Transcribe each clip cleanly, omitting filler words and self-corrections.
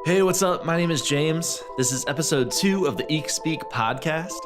Hey, what's up? My name is James. This is episode 2 of the Eek Speak podcast.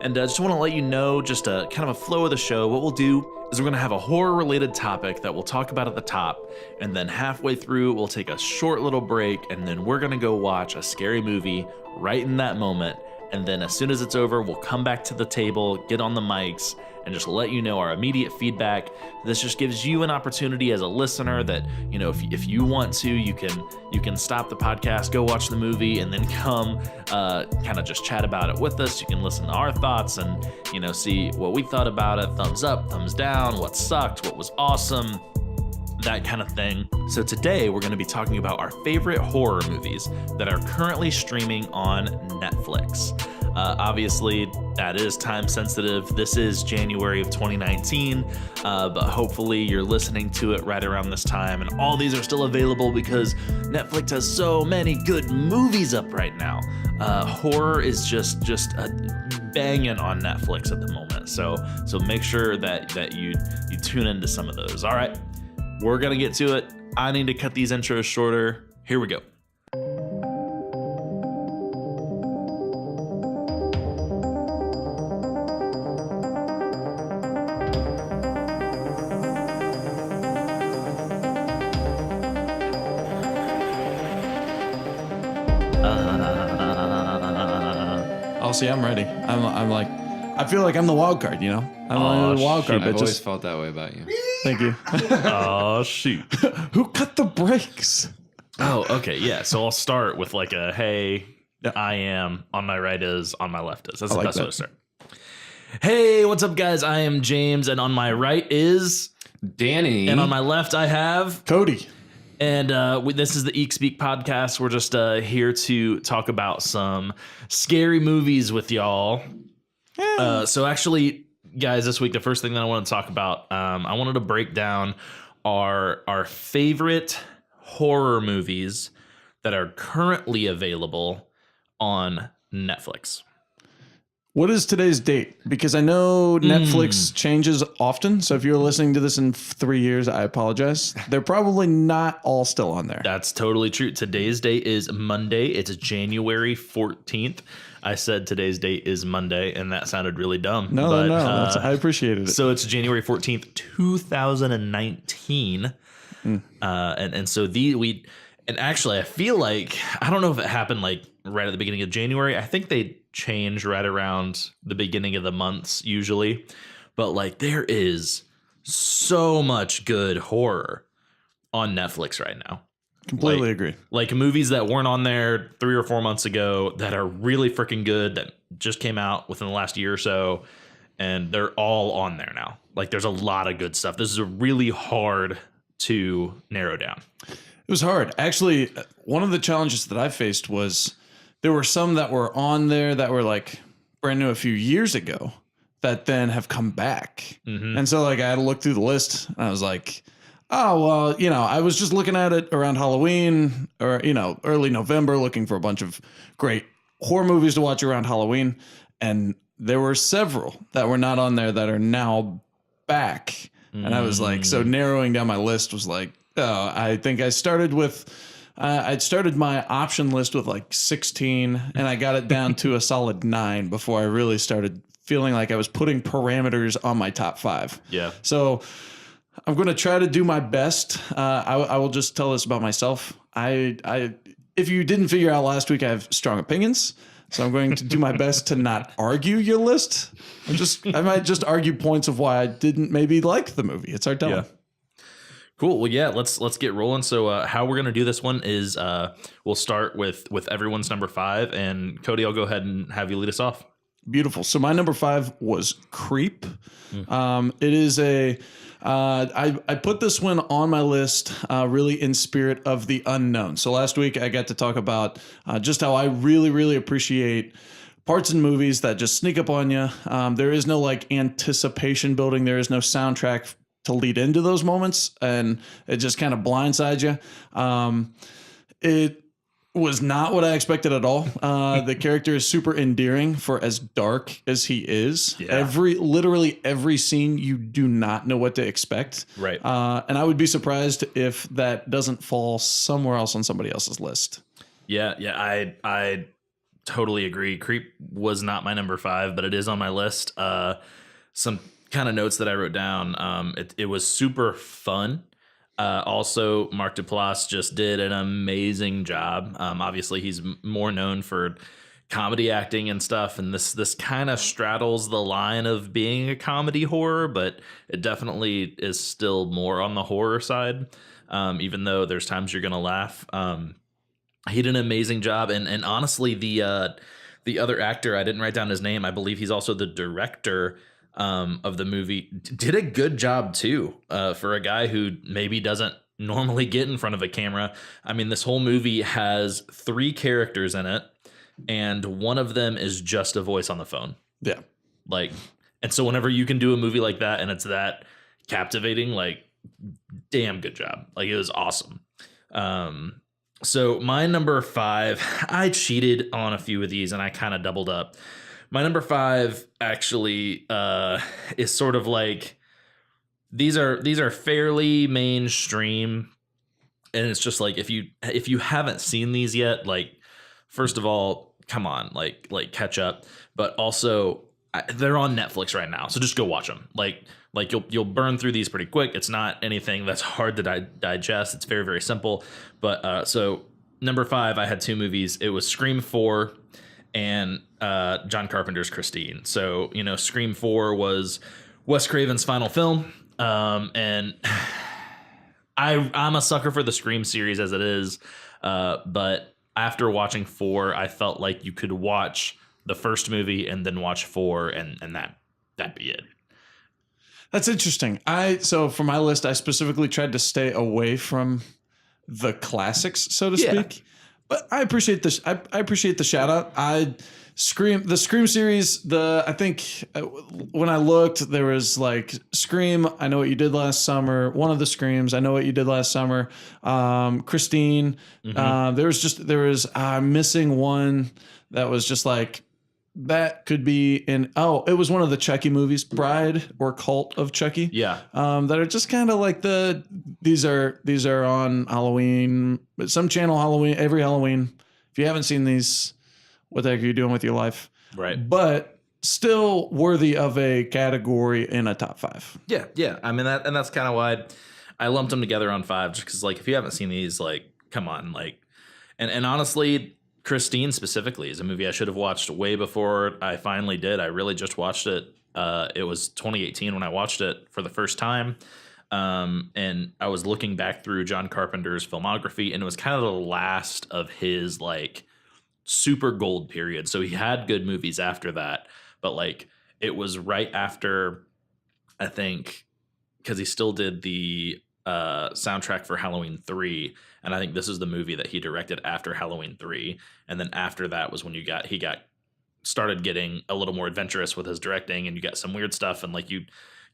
And just want to let you know, just a kind of a flow of the show, what we'll do is we're going to have a horror-related topic that we'll talk about at the top, and then halfway through, we'll take a short little break, and then we're going to go watch a scary movie right in that moment. And then as soon as it's over, we'll come back to the table, get on the mics, and just let you know our immediate feedback. This just gives you an opportunity as a listener that, you know, if you want to, you can stop the podcast, go watch the movie, and then come kind of just chat about it with us. You can listen to our thoughts and, you know, see what we thought about it. Thumbs up, thumbs down, what sucked, what was awesome, that kind of thing. So today we're going to be talking about our favorite horror movies that are currently streaming on Netflix. Obviously, that is time sensitive. This is January of 2019, but hopefully you're listening to it right around this time, and all these are still available because Netflix has so many good movies up right now. Horror is just banging on Netflix at the moment, so make sure that you tune into some of those. All right, we're gonna get to it. I need to cut these intros shorter. Here we go. See, I'm ready. I'm like, I feel like I'm the wild card, you know? I'm the wild card. I've always felt that way about you. Thank you. Oh, shoot. Who cut the brakes? Oh, okay, yeah. So I'll start with like a, hey, I am, on my right is, on my left is. That's the best way to start. Hey, what's up, guys? I am James, and on my right is Danny. And on my left, I have Cody. And this is the Eek Speak podcast. We're just here to talk about some scary movies with y'all. So actually, guys, this week, the first thing that I want to talk about, I wanted to break down our favorite horror movies that are currently available on Netflix. What is today's date? Because I know Netflix changes often. So if you're listening to this in 3 years, I apologize. They're probably not all still on there. That's totally true. Today's date is Monday. It's January 14th. I said today's date is Monday, and that sounded really dumb. No. I appreciated it. So it's January 14th, 2019. And so and actually, I feel like, I don't know if it happened like right at the beginning of January. I think they change right around the beginning of the months usually, but like there is so much good horror on Netflix right now. Completely agree. Like movies that weren't on there 3 or 4 months ago that are really freaking good that just came out within the last year or so, and they're all on there now. Like there's a lot of good stuff. This is a really hard to narrow down. It was hard. Actually, one of the challenges that I faced was there were some that were on there that were like brand new a few years ago that then have come back. Mm-hmm. And so like I had to look through the list and I was like, oh, well, you know, I was just looking at it around Halloween or, you know, early November, looking for a bunch of great horror movies to watch around Halloween. And there were several that were not on there that are now back. Mm-hmm. And I was like, so narrowing down my list was like, I think I started with, I'd started my option list with like 16 and I got it down to a solid 9 before I really started feeling like I was putting parameters on my top 5. Yeah. So I'm going to try to do my best. I will just tell this about myself. If you didn't figure out last week, I have strong opinions. So I'm going to do my best to not argue your list. I might just argue points of why I didn't maybe like the movie. It's our telling. Yeah. Cool. Well, yeah, let's get rolling. So how we're going to do this one is we'll start with everyone's number 5. And Cody, I'll go ahead and have you lead us off. Beautiful. So my number 5 was Creep. It is I put this one on my list really in spirit of the unknown. So last week I got to talk about just how I really, really appreciate parts in movies that just sneak up on you. There is no like anticipation building. There is no soundtrack to lead into those moments, and it just kind of blindsides you. was not what I expected at all. The character is super endearing for as dark as he is. Yeah. Literally every scene, you do not know what to expect. Right. And I would be surprised if that doesn't fall somewhere else on somebody else's list. Yeah, I totally agree. Creep was not my number 5, but it is on my list. Some kind of notes that I wrote down. It was super fun. Also, Mark Duplass just did an amazing job. Obviously, he's more known for comedy acting and stuff, and this kind of straddles the line of being a comedy horror, but it definitely is still more on the horror side. Even though there's times you're gonna laugh. He did an amazing job, and honestly, the other actor, I didn't write down his name. I believe he's also the director of the movie, did a good job too, for a guy who maybe doesn't normally get in front of a camera. I mean, this whole movie has 3 characters in it, and one of them is just a voice on the phone. Yeah. Like, and so whenever you can do a movie like that and it's that captivating, like, damn good job. Like, it was awesome. So my number 5, I cheated on a few of these and I kind of doubled up. My number 5 actually is sort of like, these are fairly mainstream, and it's just like, if you haven't seen these yet, like, first of all, come on, like catch up, but also they're on Netflix right now, so just go watch them. Like you'll burn through these pretty quick. It's not anything that's hard to digest. It's very, very simple. But so number 5, I had 2 movies. It was Scream 4 and John Carpenter's Christine. So, Scream 4 was Wes Craven's final film. And I'm a sucker for the Scream series as it is. But after watching 4, I felt like you could watch the first movie and then watch 4 and that'd be it. That's interesting. So for my list, I specifically tried to stay away from the classics, so to speak. But I appreciate this. I appreciate the shout out. The Scream series. I think when I looked, there was like Scream, I Know What You Did Last Summer. One of the Screams, I Know What You Did Last Summer. Christine. Mm-hmm. There was missing one that was just like, that could be it was one of the Chucky movies, Bride or Cult of Chucky. Yeah. That are just kind of like these are on Halloween, but some channel Halloween, every Halloween. If you haven't seen these, what the heck are you doing with your life? Right. But still worthy of a category in a top 5. Yeah. Yeah. I mean, that's kind of why I lumped them together on 5, just because, like, if you haven't seen these, like, come on, like, and honestly, Christine specifically is a movie I should have watched way before I finally did. I really just watched it. It was 2018 when I watched it for the first time. And I was looking back through John Carpenter's filmography, and it was kind of the last of his, like, super gold period. So he had good movies after that, but, like, it was right after, I think, because he still did the soundtrack for Halloween 3, and I think this is the movie that he directed after Halloween 3, and then after that was when he started getting a little more adventurous with his directing, and you got some weird stuff, and, like, you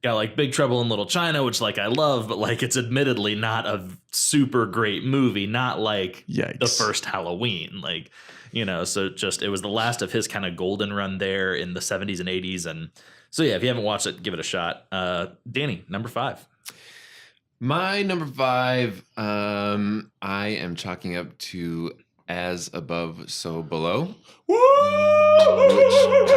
got, like, Big Trouble in Little China, which, like, I love, but, like, it's admittedly not a super great movie, not like Yikes. The first Halloween, like, so just, it was the last of his kind of golden run there in the 70s and 80s, and so yeah, if you haven't watched it, give it a shot. Danny, number 5. My number 5, I am chalking up to As Above, So Below, which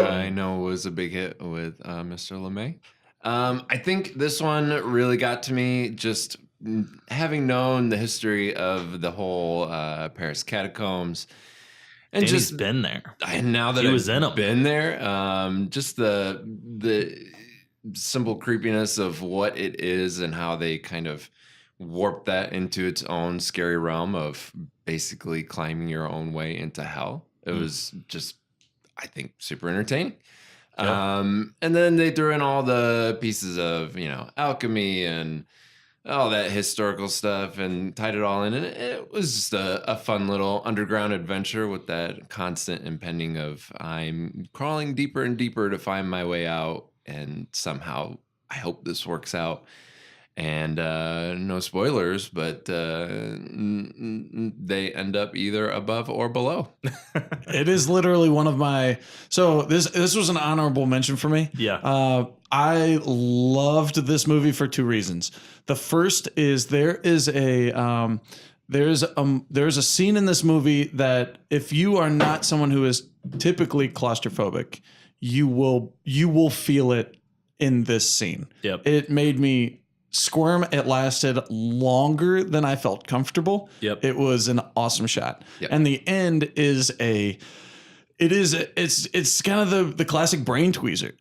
I know was a big hit with Mr. LeMay. I think this one really got to me, just having known the history of the whole Paris catacombs. And Danny's just been there. Now that He was in 'em. been there, just the simple creepiness of what it is and how they kind of warp that into its own scary realm of basically climbing your own way into hell. It was just, I think, super entertaining. Yeah. And then they threw in all the pieces of, alchemy and all that historical stuff and tied it all in. And it was just a fun little underground adventure with that constant impending of I'm crawling deeper and deeper to find my way out. And somehow I hope this works out. And no spoilers, but they end up either above or below. It is literally one of my. So this was an honorable mention for me. Yeah. I loved this movie for two reasons. The first is there's a scene in this movie that if you are not someone who is typically claustrophobic, you will feel it in this scene. Yep. It made me squirm. It lasted longer than I felt comfortable. Yep. It was an awesome shot. Yep. And the end is it's kind of the classic brain teaser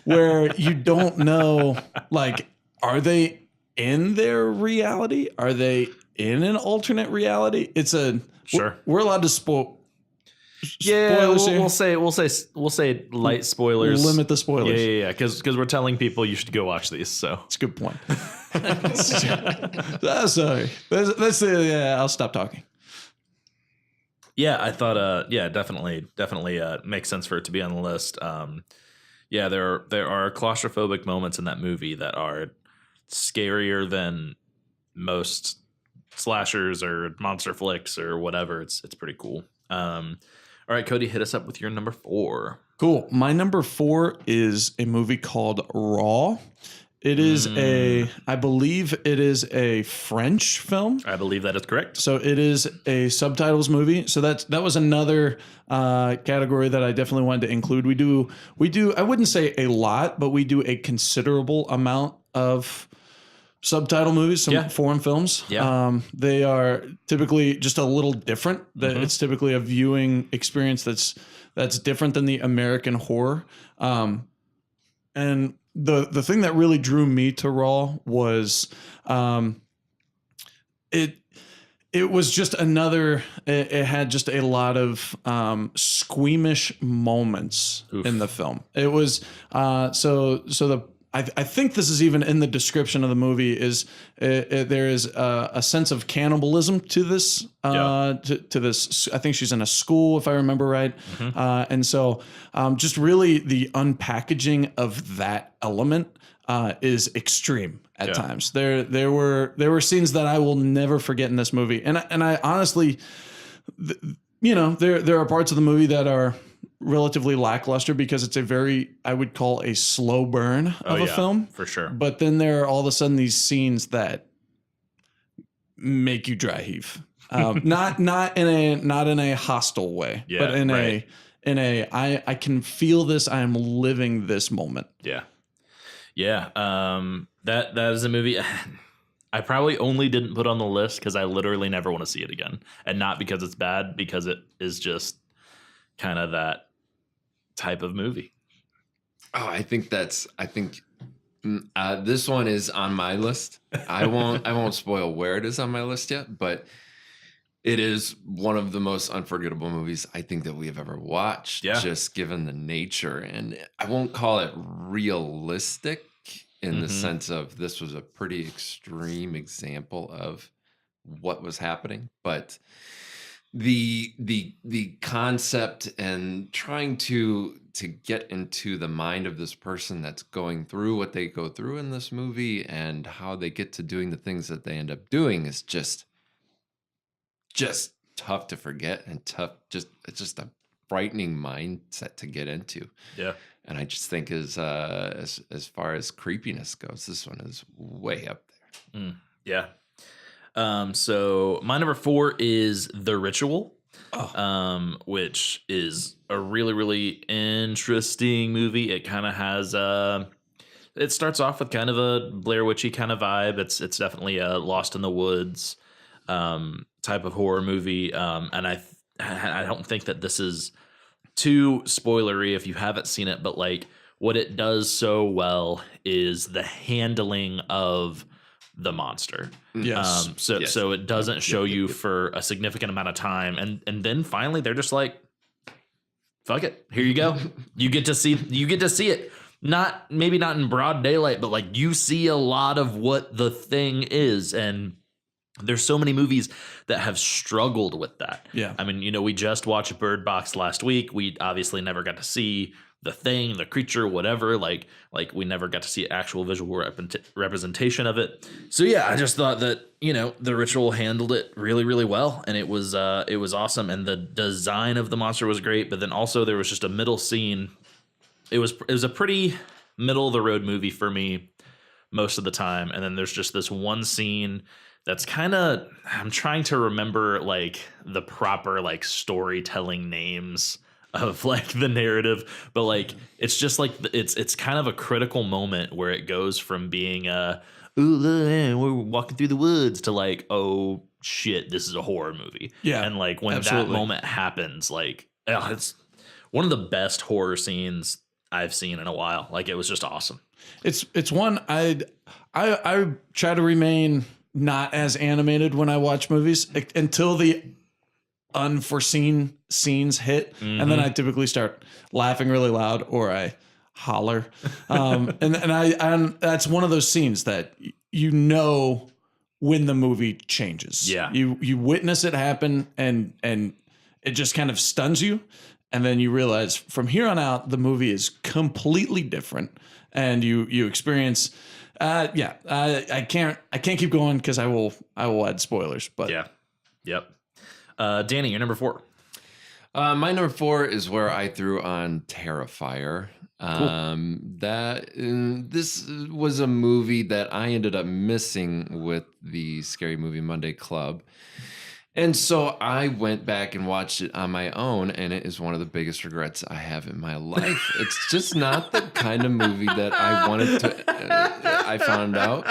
where you don't know, like, are they in their reality? Are they in an alternate reality? Sure. We're allowed to spoil. Yeah, Spoilers here. we'll say light spoilers. Limit the spoilers. Yeah, because we're telling people you should go watch these. So That's a good point. Sorry. I'll stop talking. yeah, I thought definitely makes sense for it to be on the list. Yeah, there are claustrophobic moments in that movie that are scarier than most slashers or monster flicks or whatever. It's pretty cool. All right, Cody, hit us up with your number 4. Cool. My number 4 is a movie called Raw. It is I believe it is a French film. I believe that is correct. So it is a subtitles movie. So that was another category that I definitely wanted to include. We do. I wouldn't say a lot, but we do a considerable amount of subtitle movies, some foreign films. Yeah. They are typically just a little different. It's typically a viewing experience that's different than the American horror. And the thing that really drew me to Raw was it was just another. It had just a lot of squeamish moments in the film. It was I think this is even in the description of the movie. There is a sense of cannibalism to this. To this, I think she's in a school, if I remember right. And so, just really the unpackaging of that element is extreme at times. There were scenes that I will never forget in this movie, and I honestly, there are parts of the movie that are relatively lackluster because it's a very, I would call, a slow burn of a film. For sure. But then there are all of a sudden these scenes that make you dry heave. Not in a hostile way, but in I can feel this, I am living this moment. Yeah. That is a movie I probably only didn't put on the list because I literally never want to see it again. And not because it's bad, because it is just kind of that type of movie. Oh, I think this one is on my list. I won't spoil where it is on my list yet, but it is one of the most unforgettable movies I think that we have ever watched. Yeah. Just given the nature, and I won't call it realistic in the sense of this was a pretty extreme example of what was happening, but the concept and trying to get into the mind of this person that's going through what they go through in this movie and how they get to doing the things that they end up doing is just tough to forget and it's just a frightening mindset to get into. Yeah. And I just think as far as creepiness goes, this one is way up there. Yeah. So my number 4 is The Ritual, which is a really, really interesting movie. It kind of has it starts off with kind of a Blair Witchy kind of vibe. It's definitely a Lost in the Woods type of horror movie. And I don't think that this is too spoilery if you haven't seen it, but like what it does so well is the handling of the monster. Yes. So it doesn't show you for a significant amount of time, and then finally they're just like, fuck it, here you go. you get to see it. Maybe not in broad daylight, but like you see a lot of what the thing is. And there's so many movies that have struggled with that. Yeah. I mean, we just watched Bird Box last week. We obviously never got to see the thing, the creature, whatever. Like we never got to see actual visual representation of it. So yeah, I just thought that, you know, The Ritual handled it really, really well, and it was awesome. And the design of the monster was great, but then also there was just a middle scene. It was a pretty middle of the road movie for me most of the time, and then there's just this one scene that's kind of, I'm trying to remember like the proper like storytelling names of like the narrative, but like it's just like it's kind of a critical moment where it goes from being we're walking through the woods to like, oh shit, this is a horror movie. Yeah, and like when absolutely. that moment happens, like it's one of the best horror scenes I've seen in a while. Like it was just awesome. It's one I try to remain not as animated when I watch movies until the unforeseen scenes hit, and then I typically start laughing really loud or I holler, and I that's one of those scenes that you know when the movie changes. Yeah, you witness it happen, and it just kind of stuns you, and then you realize from here on out the movie is completely different, and you experience. I can't keep going because I will add spoilers. But yeah, yep. Danny, you're number 4. My number 4 is where I threw on Terrifier. Cool. This was a movie that I ended up missing with the Scary Movie Monday Club. And so I went back and watched it on my own, and it is one of the biggest regrets I have in my life. It's just not the kind of movie that I wanted to, I found out,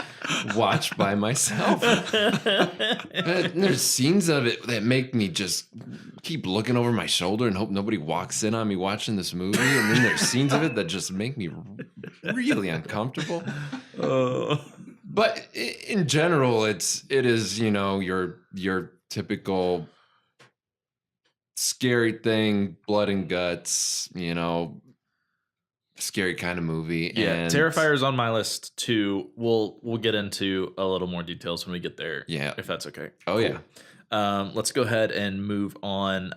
watch by myself. There's scenes of it that make me just keep looking over my shoulder and hope nobody walks in on me watching this movie. And then there's scenes of it that just make me really uncomfortable. But in general, it is, you know, your typical scary thing, blood and guts, you know, scary kind of movie. Yeah, and Terrifier's on my list too. We'll get into a little more details when we get there. Yeah, if that's okay. Oh cool. Yeah. Let's go ahead and move on.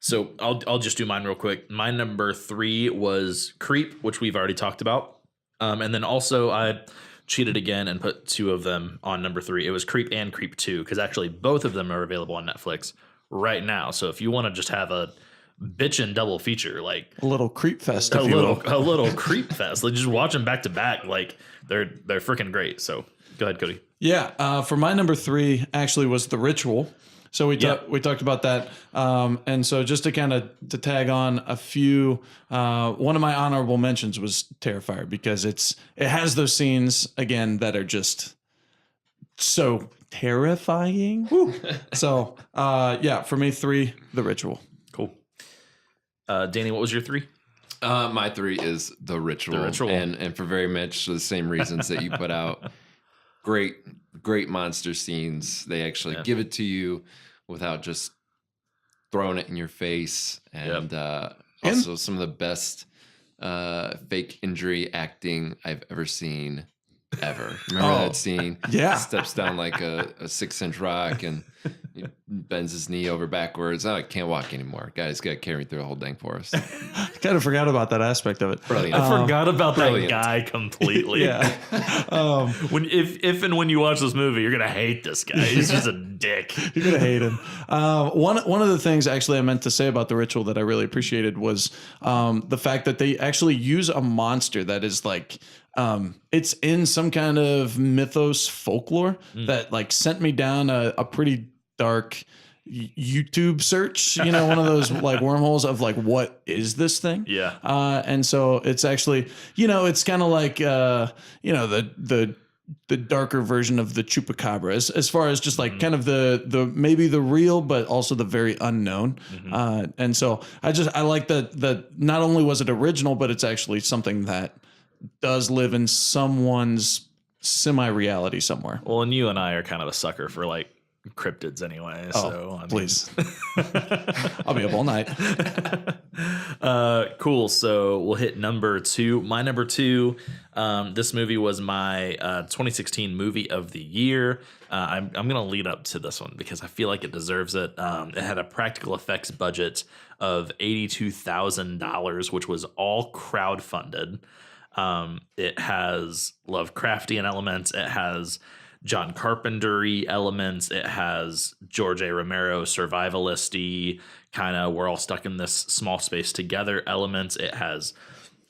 So I'll just do mine real quick. My number 3 was Creep, which we've already talked about. And then also I cheated again and put 2 of them on number 3. It was Creep and Creep 2, because actually both of them are available on Netflix right now. So if you want to just have a bitchin' double feature, like a little creep fest, a little creep fest, like just watch them back to back, like they're freaking great. So go ahead, Cody. Yeah, for my number 3 actually was The Ritual. So we talked about that, and so just to kind of to tag on a few, one of my honorable mentions was Terrifier, because it has those scenes again that are just so terrifying. So yeah, for me 3, The Ritual. Cool. Danny, what was your 3? My 3 is The Ritual. The Ritual, and for very much the same reasons that you put out. Great monster scenes. They actually give it to you without just throwing it in your face. And also some of the best fake injury acting I've ever seen ever. Remember that scene? Yeah. Steps down like a 6-inch rock and he bends his knee over backwards. Oh, I can't walk anymore. Guys, got to carry me through the whole dang forest. Kind of forgot about that aspect of it. Brilliant. I forgot about that guy completely. Yeah. If and when you watch this movie, you're gonna hate this guy. He's just a dick. You're gonna hate him. One of the things actually I meant to say about The Ritual that I really appreciated was the fact that they actually use a monster that is like it's in some kind of mythos folklore that like sent me down a pretty dark YouTube search, you know, one of those like wormholes of like, what is this thing? Yeah. And so it's actually, you know, it's kind of like, you know, the darker version of the chupacabra as far as just like kind of the maybe the real, but also the very unknown. And so I like that not only was it original, but it's actually something that does live in someone's semi-reality somewhere. Well, and you and I are kind of a sucker for like cryptids anyway. Oh, So I mean, please. I'll be up all night. Cool. So we'll hit number 2. My number 2. This movie was my 2016 movie of the year. I'm gonna lead up to this one because I feel like it deserves it. It had a practical effects budget of $82,000, which was all crowdfunded. It has Lovecraftian elements. It has John Carpenter-y elements. It has George A. Romero survivalist-y kind of we're all stuck in this small space together elements. It has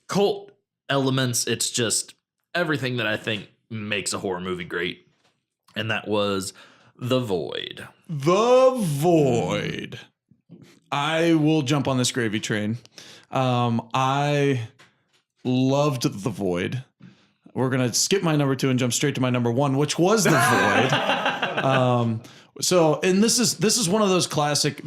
cult elements. It's just everything that I think makes a horror movie great. And that was The Void. The Void. I will jump on this gravy train. I loved The Void. We're going to skip my number 2 and jump straight to my number 1, which was The Void. And this is one of those classic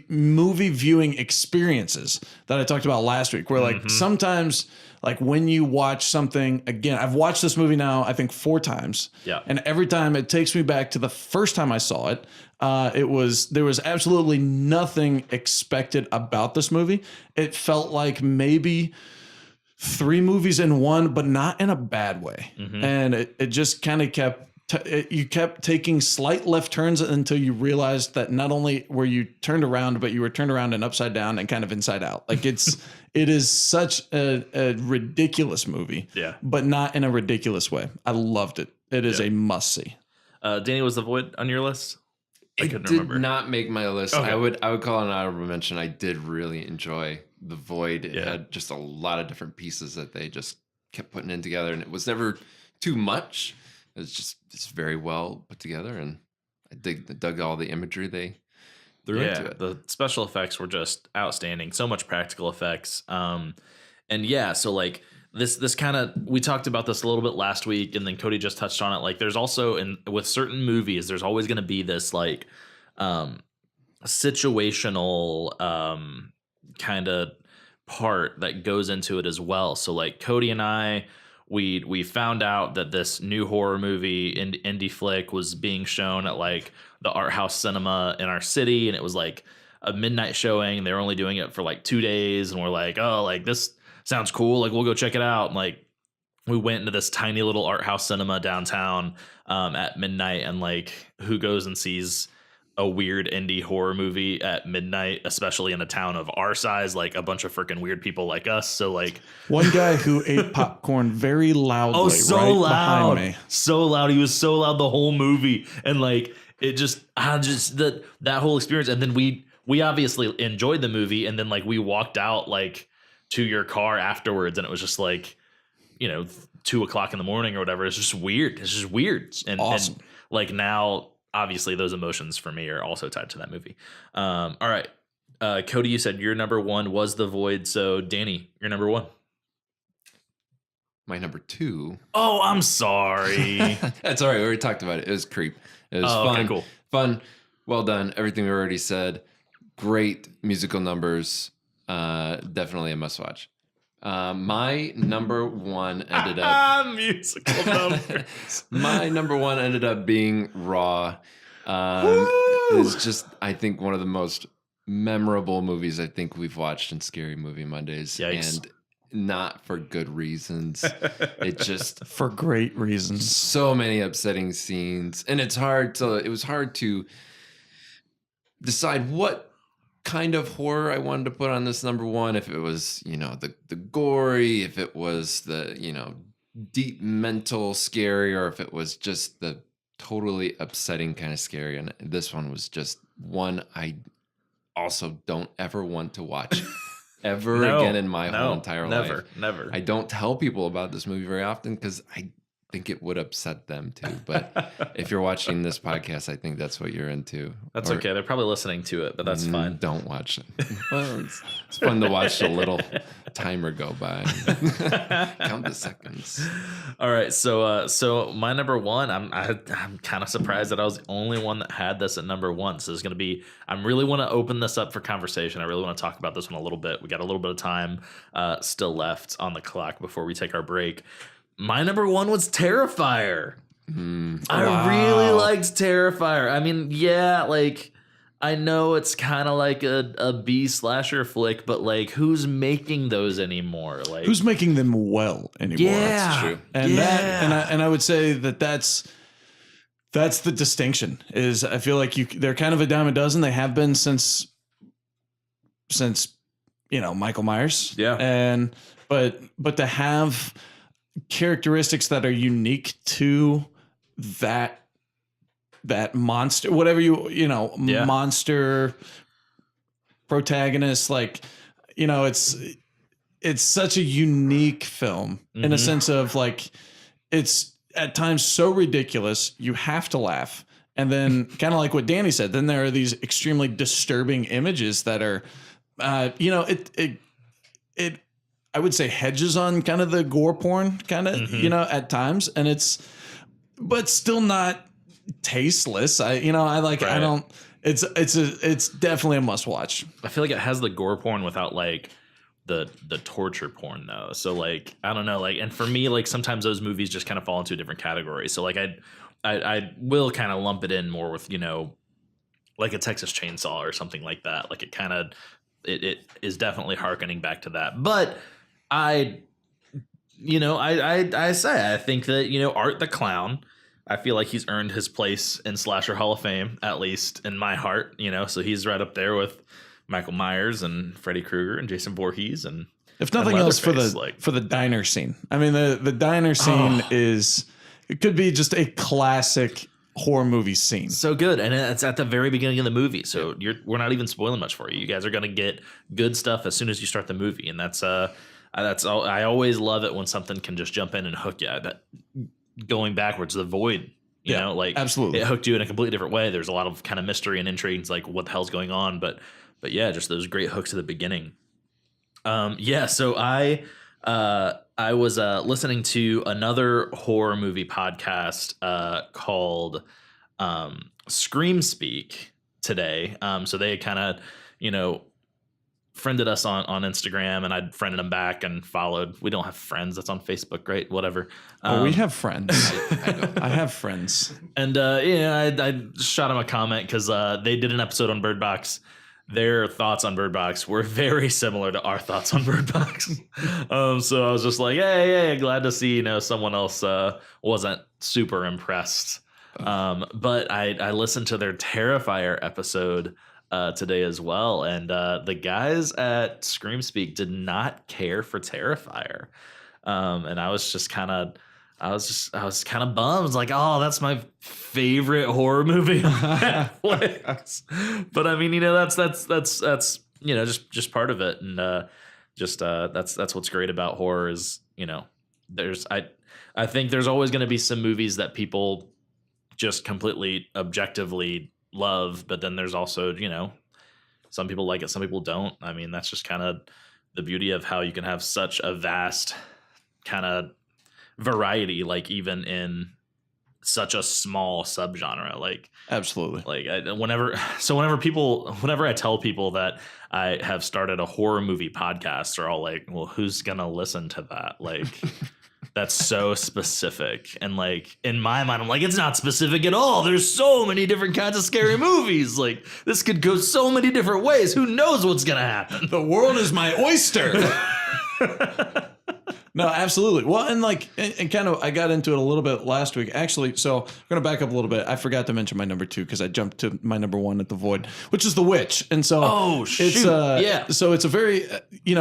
movie viewing experiences that I talked about last week, where like sometimes like when you watch something again, I've watched this movie now, I think 4 times. Yeah. And every time it takes me back to the first time I saw it. There was absolutely nothing expected about this movie. It felt like maybe 3 movies in one, but not in a bad way. And it just kind of you kept taking slight left turns until you realized that not only were you turned around, but you were turned around and upside down and kind of inside out. Like it is such a ridiculous movie, but not in a ridiculous way. I loved it. It is a must see. Danny, was The Void on your list? I did not make my list. Okay. I would call it an honorable mention. I did really enjoy The Void. It had just a lot of different pieces that they just kept putting in together, and it was never too much. It's very well put together, and I dug all the imagery they threw into it. The special effects were just outstanding. So much practical effects. And yeah, so like this kind of, we talked about this a little bit last week, and then Cody just touched on it. Like there's also with certain movies, there's always going to be this like situational kind of part that goes into it as well. So like Cody and I, we found out that this new horror movie indie flick was being shown at like the art house cinema in our city, and it was like a midnight showing. They were only doing it for like 2 days, and we're like, oh, like this sounds cool, like we'll go check it out. And like we went into this tiny little art house cinema downtown at midnight, and like who goes and sees a weird indie horror movie at midnight, especially in a town of our size, like a bunch of freaking weird people like us. So like one guy who ate popcorn very loudly, behind me. So loud. He was so loud the whole movie. And like, it just that whole experience. And then we obviously enjoyed the movie. And then like we walked out like to your car afterwards, and it was just like, 2:00 in the morning or whatever. It's just weird. It's just weird. And, awesome. And like now, obviously those emotions for me are also tied to that movie. All right. Cody, you said your number 1 was The Void. So Danny, your number 1. My number 2. Oh, I'm sorry. That's all right. We already talked about it. It was Creep. It was fun. Okay, cool. Fun. Well done. Everything we already said. Great musical numbers. Definitely a must watch. My number 1 ended up musical numbers. My number 1 ended up being Raw. It's just, I think, one of the most memorable movies I think we've watched in Scary Movie Mondays. Yikes. And not for good reasons. It just for great reasons. So many upsetting scenes, and it was hard to decide what kind of horror I wanted to put on this number 1. If it was, the gory, if it was the, deep mental scary, or if it was just the totally upsetting kind of scary. And this one was just one I also don't ever want to watch again in my whole entire life. Never. I don't tell people about this movie very often because I think it would upset them too. But if you're watching this podcast, I think that's what you're into. That's okay. They're probably listening to it, but that's fine. Don't watch it. Well, it's fun to watch a little timer go by. Count the seconds. All right. So my number 1, I'm kind of surprised that I was the only one that had this at number 1. So there's going to be, I really want to open this up for conversation. I really want to talk about this one a little bit. We got a little bit of time still left on the clock before we take our break. My number 1 was Terrifier. I really liked Terrifier. I mean, yeah, like I know it's kind of like a B slasher flick, but like who's making those anymore? Like Who's making them well anymore? Yeah, That's true. And yeah. and I would say that's the distinction. Is I feel like they're kind of a dime a dozen. They have been since Michael Myers. Yeah. But to have characteristics that are unique to that monster, whatever Yeah. monster protagonist, like, it's such a unique film in a sense of like, it's at times so ridiculous you have to laugh, and then kind of like what Danny said, then there are these extremely disturbing images that are it I would say hedges on kind of the gore porn kind of at times, and but still not tasteless. I don't. It's definitely a must watch. I feel like it has the gore porn without like the torture porn though. So like I don't know, like, and for me, like sometimes those movies just kind of fall into a different category. So like I will kind of lump it in more with like a Texas Chainsaw or something like that. Like it is definitely hearkening back to that. But I say I think that Art the Clown, I feel like he's earned his place in Slasher Hall of Fame, at least in my heart. So he's right up there with Michael Myers and Freddy Krueger and Jason Voorhees and if nothing else for the diner scene. I mean the diner scene it could be just a classic horror movie scene. So good, and it's at the very beginning of the movie, so we're not even spoiling much for you. You guys are gonna get good stuff as soon as you start the movie, and that's all. I always love it when something can just jump in and hook you. That going backwards, The Void, absolutely, it hooked you in a completely different way. There's a lot of kind of mystery and intrigue. It's like what the hell's going on, but yeah, just those great hooks at the beginning. So I was listening to another horror movie podcast called Scream Speak today. So they kind of, friended us on Instagram, and I'd friended them back and followed. We don't have friends. That's on Facebook, right? Whatever. We have friends. I have friends. And I shot them a comment because they did an episode on Bird Box. Their thoughts on Bird Box were very similar to our thoughts on Bird Box. So I was just like, hey, glad to see, someone else wasn't super impressed. But I listened to their Terrifier episode today as well. And the guys at Scream Speak did not care for Terrifier. And I was just kind of, I was kind of bummed. Like, oh, that's my favorite horror movie on Netflix. But I mean, that's just part of it, and that's what's great about horror is I think there's always going to be some movies that people just completely objectively love, but then there's also some people like it, some people don't. I mean, that's just kind of the beauty of how you can have such a vast kind of variety, like even in such a small subgenre. Like absolutely, like whenever I tell people that I have started a horror movie podcast, they're all like, well, who's gonna listen to that? Like that's so specific. And like in my mind, I'm like, it's not specific at all. There's so many different kinds of scary movies. Like this could go so many different ways. Who knows what's gonna happen? The world is my oyster. No, absolutely. Well, and kind of, I got into it a little bit last week, actually. So I'm going to back up a little bit. I forgot to mention my number 2 because I jumped to my number 1 at The Void, which is The Witch. And so it's yeah. So it's a very,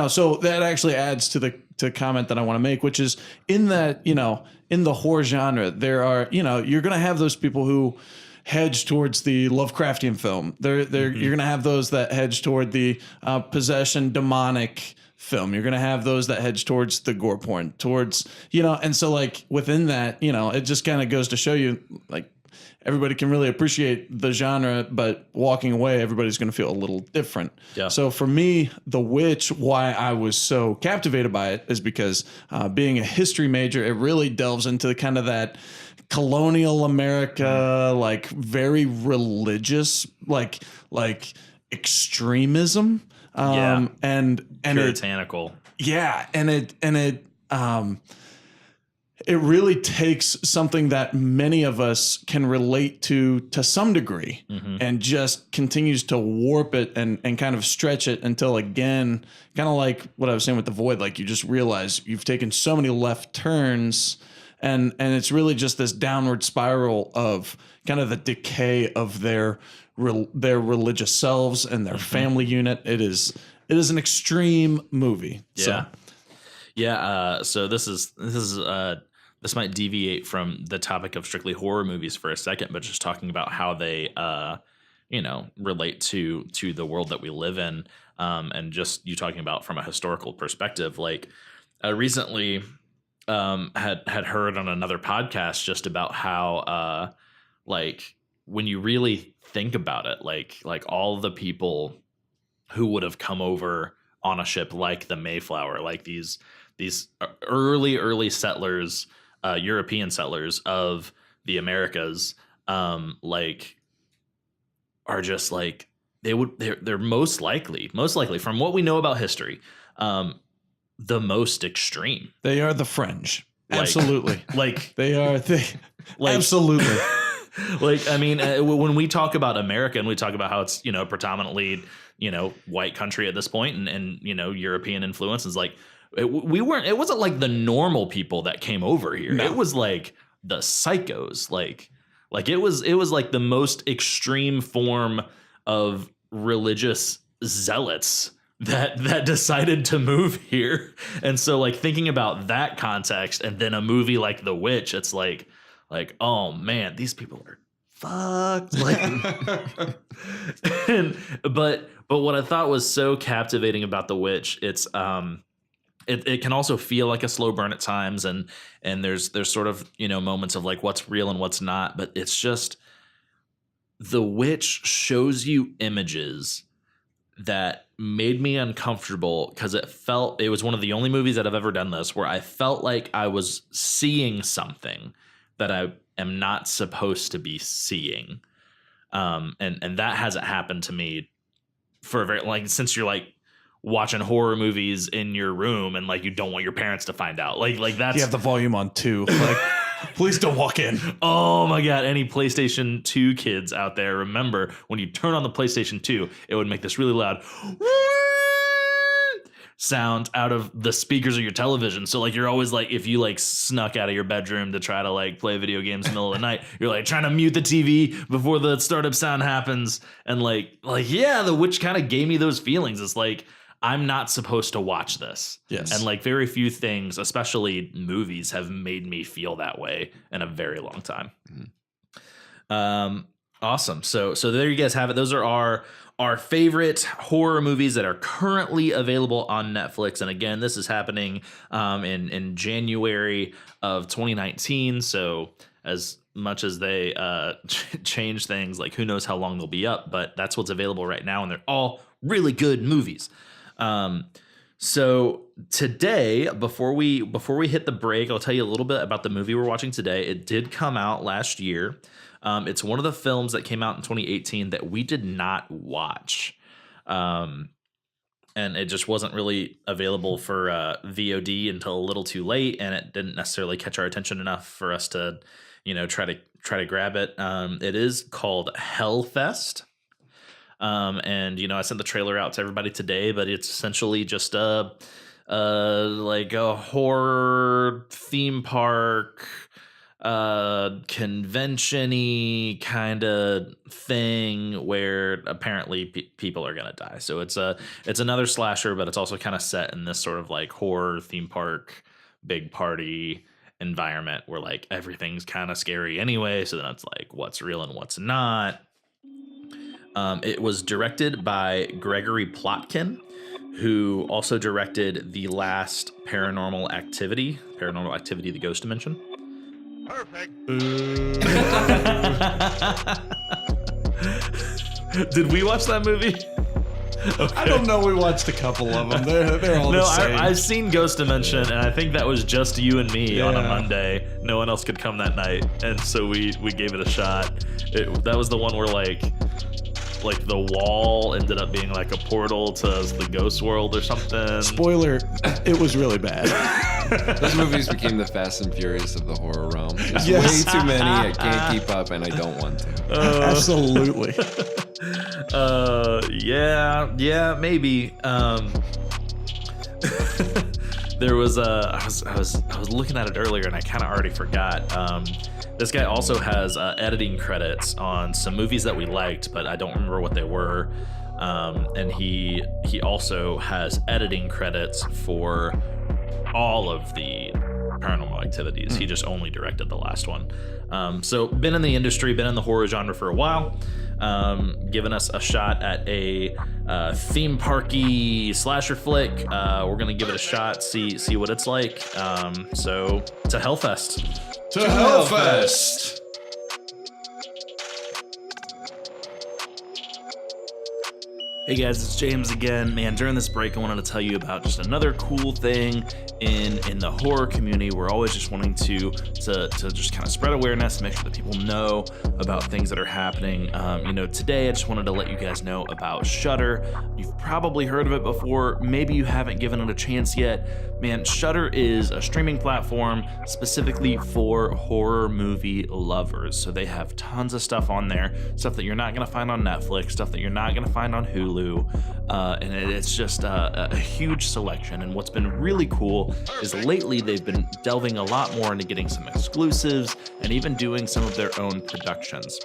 so that actually adds to the comment that I want to make, which is in that, in the horror genre, there are, you're going to have those people who hedge towards the Lovecraftian film. You're going to have those that hedge toward the possession, demonic film. You're going to have those that hedge towards the gore porn, towards, and so like within that, it just kind of goes to show you like everybody can really appreciate the genre, but walking away, everybody's going to feel a little different. Yeah. So for me, The Witch, why I was so captivated by it is because being a history major, it really delves into kind of that colonial America, like very religious, like extremism. And puritanical. And it it really takes something that many of us can relate to some degree and just continues to warp it and kind of stretch it until, again, kind of like what I was saying with The Void, like you just realize you've taken so many left turns and it's really just this downward spiral of kind of the decay of their religious selves and their family unit. It is an extreme movie. Yeah. So this might deviate from the topic of strictly horror movies for a second, but just talking about how they, relate to the world that we live in, and just you talking about from a historical perspective. Like, I recently had heard on another podcast just about how, like, when you really think about it, like all the people who would have come over on a ship like the Mayflower, like these early settlers, European settlers of the Americas, like are just like they're most likely from what we know about history, the most extreme. They are the French. Absolutely. Like absolutely. Like, I mean, when we talk about America and we talk about how it's, predominantly, white country at this point and European influence, is like, it wasn't like the normal people that came over here. No. It was like the psychos, like it was like the most extreme form of religious zealots that decided to move here. And so, like, thinking about that context and then a movie like The Witch, it's like, oh man, these people are fucked. Like, but what I thought was so captivating about The Witch, it's it can also feel like a slow burn at times, and there's sort of moments of like what's real and what's not, but it's just The Witch shows you images that made me uncomfortable because it was one of the only movies that I've ever done this where I felt like I was seeing something that I am not supposed to be seeing. And that hasn't happened to me for a very, since you're like watching horror movies in your room and like you don't want your parents to find out. Like that's, you have the volume on too. Like, please don't walk in. Oh my God. Any PlayStation 2 kids out there, remember when you turn on the PlayStation 2, it would make this really loud sound out of the speakers of your television. So like you're always like, if you like snuck out of your bedroom to try to like play video games in the middle of the night, you're like trying to mute the TV before the startup sound happens. And like yeah, The Witch kind of gave me those feelings. It's like, I'm not supposed to watch this. Yes. And like very few things, especially movies, have made me feel that way in a very long time. Mm-hmm. Awesome. So there you guys have it. Those are our favorite horror movies that are currently available on Netflix. And again, this is happening in January of 2019. So as much as they change things, like who knows how long they'll be up, but that's what's available right now. And they're all really good movies. So today, before we hit the break, I'll tell you a little bit about the movie we're watching today. It did come out last year. It's one of the films that came out in 2018 that we did not watch. And it just wasn't really available for VOD until a little too late, and it didn't necessarily catch our attention enough for us to, try to grab it. It is called Hellfest. And I sent the trailer out to everybody today, but it's essentially just like a horror theme park, convention-y kind of thing where apparently people are gonna die. So it's another slasher, but it's also kind of set in this sort of like horror theme park, big party environment where like everything's kind of scary anyway. So then it's like what's real and what's not. It was directed by Gregory Plotkin, who also directed the last Paranormal Activity, The Ghost Dimension. Perfect. Did we watch that movie? Okay. I don't know. We watched a couple of them. They're all the same. I've seen Ghost Dimension, and I think that was just you and me on a Monday. No one else could come that night, and so we gave it a shot. That was the one where like the wall ended up being like a portal to the ghost world or something. Spoiler, it was really bad. Those movies became the Fast and Furious of the horror realm. There's Yes. way too many. I can't keep up, and I don't want to. Absolutely. Yeah, maybe. There was I was looking at it earlier and I kind of already forgot. This guy also has editing credits on some movies that we liked, but I don't remember what they were. And he also has editing credits for all of the Paranormal Activities. He just only directed the last one. So been in the industry, been in the horror genre for a while. Giving us a shot at a theme parky slasher flick. We're gonna give it a shot, see what it's like. So to Hellfest. To Hellfest. Hey guys, it's James again. Man, during this break, I wanted to tell you about just another cool thing in the horror community. We're always just wanting to just kind of spread awareness, make sure that people know about things that are happening. Today I just wanted to let you guys know about Shudder. You've probably heard of it before. Maybe you haven't given it a chance yet. Man, Shudder is a streaming platform specifically for horror movie lovers. So they have tons of stuff on there, stuff that you're not gonna find on Netflix, stuff that you're not gonna find on Hulu. And it's just a huge selection. And what's been really cool is lately they've been delving a lot more into getting some exclusives and even doing some of their own productions.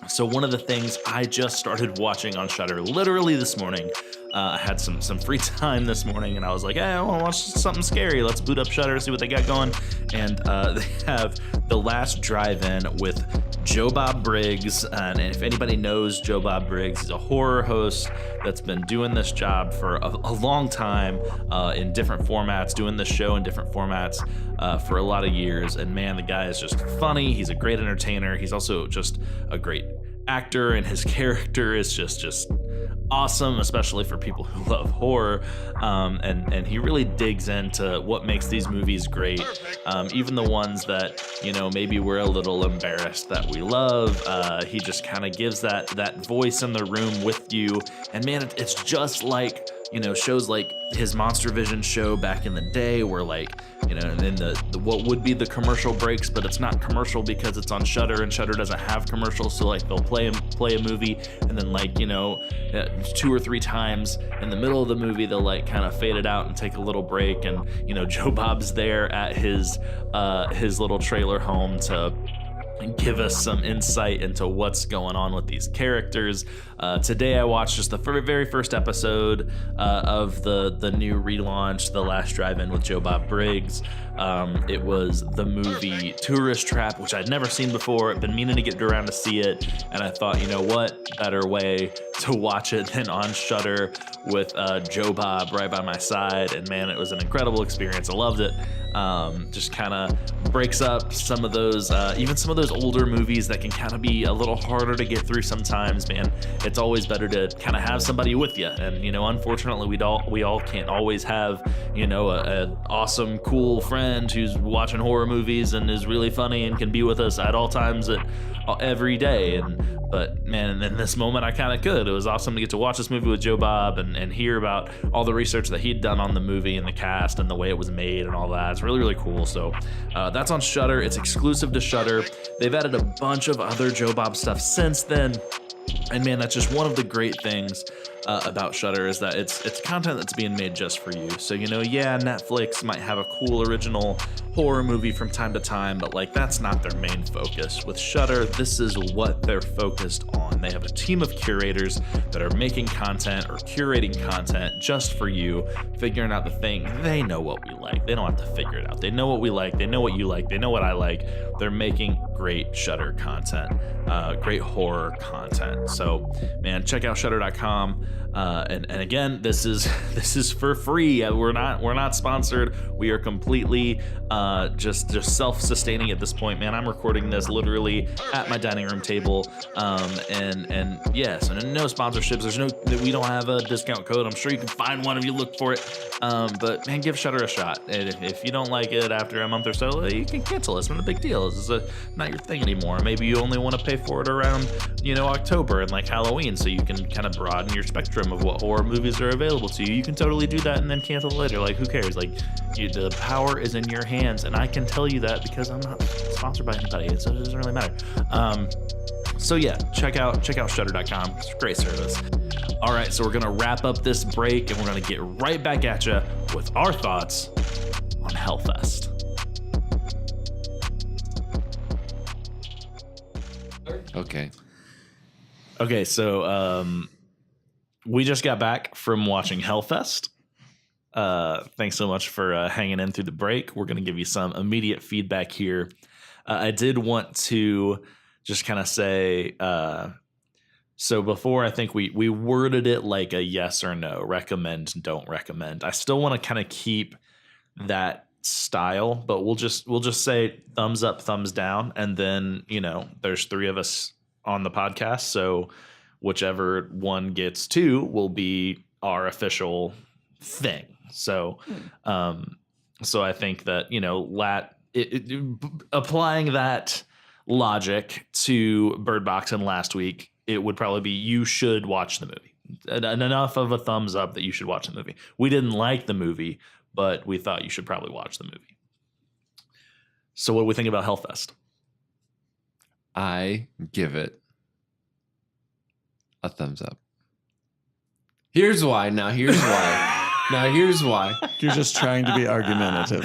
So one of the things I just started watching on Shudder literally this morning, I had some free time this morning and I was like, hey, I want to watch something scary. Let's boot up Shudder, see what they got going. And they have The Last Drive-In with Joe Bob Briggs. And if anybody knows Joe Bob Briggs, he's a horror host that's been doing this job for a long time in different formats, doing this show in different formats for a lot of years. And man, the guy is just funny. He's a great entertainer. He's also just a great actor, and his character is just awesome, especially for people who love horror. And he really digs into what makes these movies great, even the ones that, maybe we're a little embarrassed that we love. He just kind of gives that voice in the room with you. And man, it's just like, shows like his Monster Vision show back in the day, where and then the what would be the commercial breaks, but it's not commercial because it's on Shudder, and Shudder doesn't have commercials. So they'll play a movie, and then 2 or 3 times in the middle of the movie they'll kind of fade it out and take a little break, and Joe Bob's there at his little trailer home to give us some insight into what's going on with these characters. Today I watched just the very first episode of the new relaunch, The Last Drive-In with Joe Bob Briggs. It was the movie Tourist Trap, which I'd never seen before. I've been meaning to get around to see it, and I thought, what better way to watch it than on Shudder with Joe Bob right by my side. And man, it was an incredible experience. I loved it. Just kind of breaks up some of those, even some of those older movies that can kind of be a little harder to get through sometimes, man. It's always better to kind of have somebody with you. And, unfortunately we all can't always have, an awesome, cool friend who's watching horror movies and is really funny and can be with us at all times every day. But man, in this moment I kind of could. It was awesome to get to watch this movie with Joe Bob and hear about all the research that he'd done on the movie and the cast and the way it was made and all that. It's really, really cool. So that's on Shudder. It's exclusive to Shudder. They've added a bunch of other Joe Bob stuff since then. And man, that's just one of the great things about Shudder, is that it's content that's being made just for you. So, Netflix might have a cool original horror movie from time to time, but that's not their main focus. With Shudder, this is what they're focused on. They have a team of curators that are making content or curating content just for you, figuring out the thing. They know what we like. They don't have to figure it out. They know what we like. They know what you like. They know what I like. They're making great Shudder content, great horror content. So, man, check out Shudder.com. And again, this is for free. We're not sponsored. We are completely just self-sustaining at this point, man. I'm recording this literally at my dining room table. And yes, and no sponsorships. We don't have a discount code. I'm sure you can find one if you look for it. But man, give Shudder a shot. not. And if you don't like it after a month or so, you can cancel. It's not a big deal. This is not your thing anymore. Maybe you only want to pay for it around, October and like Halloween, so you can kind of broaden your spectrum of what horror movies are available to you. You can totally do that and then cancel later. Like, who cares? Like, the power is in your hands, and I can tell you that because I'm not sponsored by anybody, so it doesn't really matter. So yeah, check out Shudder.com. It's a great service. All right, so we're gonna wrap up this break, and we're gonna get right back at you with our thoughts on Hellfest. Okay, so we just got back from watching Hellfest. Thanks so much for hanging in through the break. We're gonna give you some immediate feedback here. I did want to just kind of say, so before, I think we worded it like a yes or no, recommend, don't recommend. I still want to kind of keep that style, but we'll just say thumbs up, thumbs down, and then there's 3 of us on the podcast, so whichever one gets 2 will be our official thing. So, so I think that applying that logic to Bird Box and last week, it would probably be you should watch the movie. And enough of a thumbs up that you should watch the movie. We didn't like the movie, but we thought you should probably watch the movie. So what do we think about Hellfest? I give it a thumbs up. Here's why. Here's why. You're just trying to be argumentative.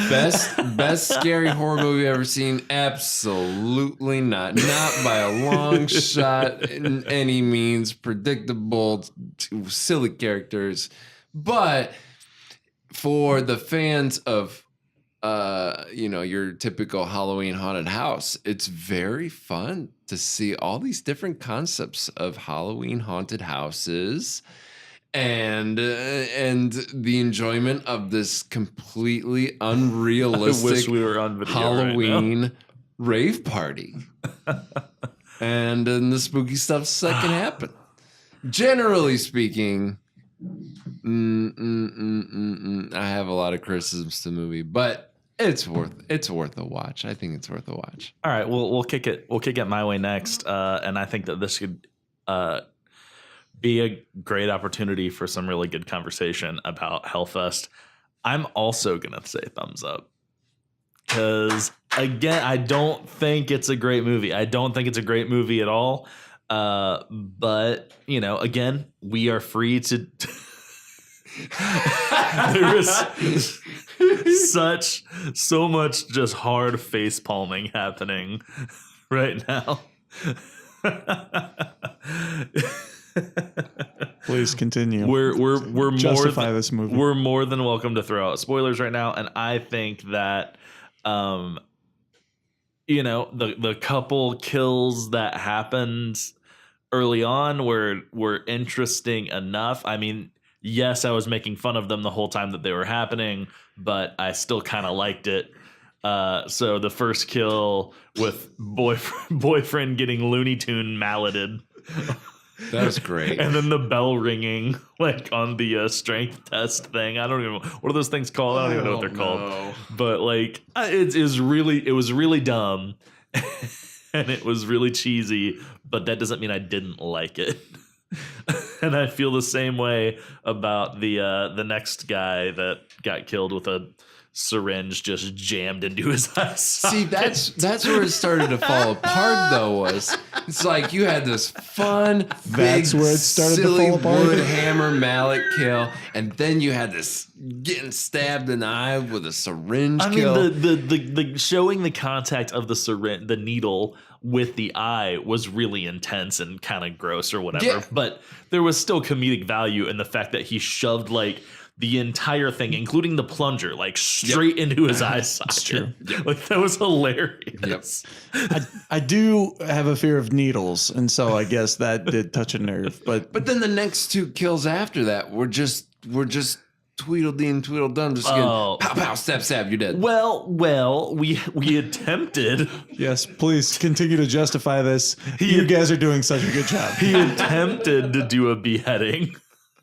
Best scary horror movie I've ever seen? Absolutely not. Not by a long shot in any means. Predictable, silly characters. But for the fans of your typical Halloween haunted house, it's very fun to see all these different concepts of Halloween haunted houses. And the enjoyment of this completely unrealistic I wish we were on video Halloween rave party. and then the spooky stuff that can happen. Generally speaking, I have a lot of criticisms to the movie, but it's worth a watch. I think it's worth a watch. All right, we'll kick it my way next, and I think that this could be a great opportunity for some really good conversation about Hellfest. I'm also gonna say thumbs up because, again, I don't think it's a great movie. I don't think it's a great movie at all. But again, we are free to. There is so much just hard face palming happening right now. Please continue. We're justify this movie. We're more than welcome to throw out spoilers right now, and I think that the couple kills that happened early on were interesting enough. I mean, yes, I was making fun of them the whole time that they were happening, but I still kind of liked it. So the first kill with boyfriend getting Looney Tune malleted. That was great. And then the bell ringing like on the strength test thing. I don't even know. What are those things called? I don't even know what they're called. But like it was really dumb and it was really cheesy, but that doesn't mean I didn't like it. And I feel the same way about the next guy that got killed with a syringe just jammed into his eye socket. See, that's where it started to fall apart, though. It's like you had this fun, that's big, where it started silly to fall apart. wood hammer mallet kill, and then you had this getting stabbed in the eye with a syringe kill. I mean, the showing the contact of the syringe, the needle with the eye was really intense and kind of gross or whatever. Yeah. But there was still comedic value in the fact that he shoved like the entire thing, including the plunger, like straight into his eye socket. That's true. Like that was hilarious. Yep. I do have a fear of needles, and so I guess that did touch a nerve. But then the next 2 kills after that were just Tweedledee and Tweedledum, just getting pow pow stab stab, you're dead. Well, we attempted. Yes, please continue to justify this. You guys are doing such a good job. He attempted to do a beheading.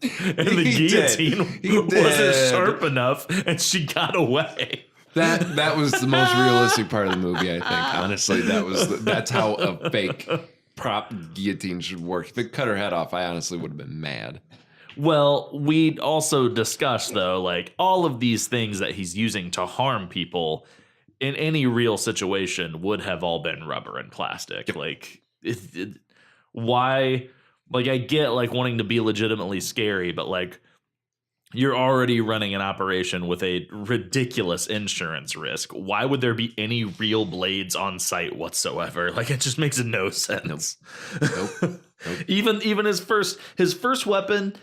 and the He did. guillotine He wasn't did. sharp enough, and she got away. That was the most realistic part of the movie, I think. Honestly, that's how a fake prop guillotine should work. If it cut her head off, I honestly would have been mad. Well, we also discussed, though, like all of these things that he's using to harm people in any real situation would have all been rubber and plastic. Like, why? Like, I get like wanting to be legitimately scary, but like, you're already running an operation with a ridiculous insurance risk. Why would there be any real blades on site whatsoever? Like, it just makes no sense. Nope. Even his first weapon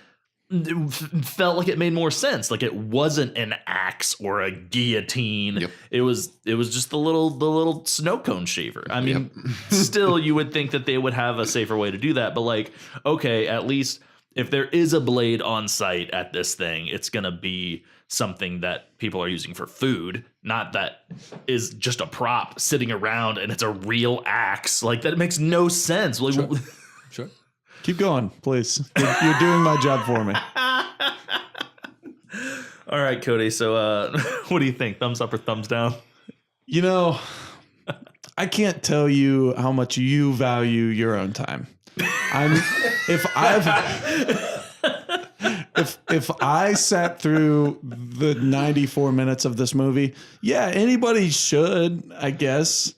felt like it made more sense. Like, it wasn't an axe or a guillotine. Yep. It was just the little snow cone shaver. I mean, still, you would think that they would have a safer way to do that. But like, okay, at least if there is a blade on site at this thing, it's going to be something that people are using for food, not that is just a prop sitting around and it's a real axe. Like, that makes no sense. Like, Sure. Keep going, please. You're doing my job for me. All right, Cody. So what do you think? Thumbs up or thumbs down? You know, I can't tell you how much you value your own time. If I sat through the 94 minutes of this movie, yeah, anybody should, I guess.